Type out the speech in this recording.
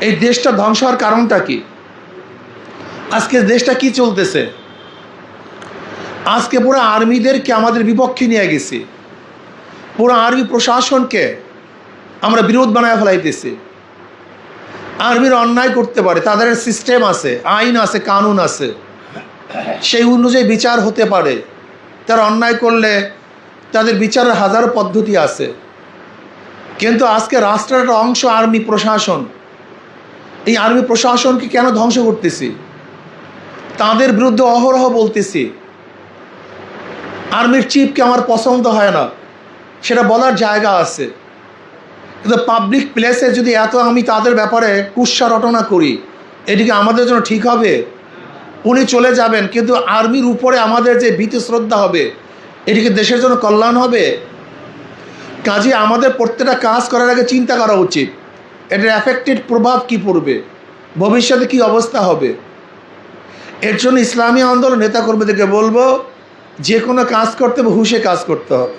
এই দেশটা ধ্বংস হওয়ার কারণটা কি? আজকে দেশটা কি চলতেছে? আজকে পুরো আর্মিদেরকে আমাদের বিপক্ষে নিয়ে গেছি, পুরো আর্মি প্রশাসনকে আমরা বিরোধ বানায় ফেলাইতেছি। আর্মির অন্যায় করতে পারে, তাদের সিস্টেম আছে, আইন আছে, কানুন আছে, সেই অনুযায়ী বিচার হতে পারে। তারা অন্যায় করলে তাদের বিচারের হাজারো পদ্ধতি আছে। কিন্তু আজকে রাষ্ট্রের একটা অংশ আর্মি প্রশাসন, এই আর্মি প্রশাসনকে কেন ধ্বংস করতেছি? তাদের বিরুদ্ধে অহরহ বলতেছি। আর্মির চিফকে আমার পছন্দ হয় না, সেটা বলার জায়গা আছে, কিন্তু পাবলিক প্লেসে যদি এত আমি তাদের ব্যাপারে কুৎসা রটনা করি, এটিকে আমাদের জন্য ঠিক হবে? উনি চলে যাবেন, কিন্তু আর্মির উপরে আমাদের যে ভীতি শ্রদ্ধা হবে, এটিকে দেশের জন্য কল্যাণ হবে? কাজে আমাদের প্রত্যেকটা কাজ করার আগে চিন্তা করা উচিত, এটার এফেক্টেড প্রভাব কি পড়বে, ভবিষ্যতে কি অবস্থা হবে। এর জন্য ইসলামী আন্দোলন নেতাকর্মীদেরকে বলবো, যে কোনো কাজ করতে হবে হুঁশে কাজ করতে হবে।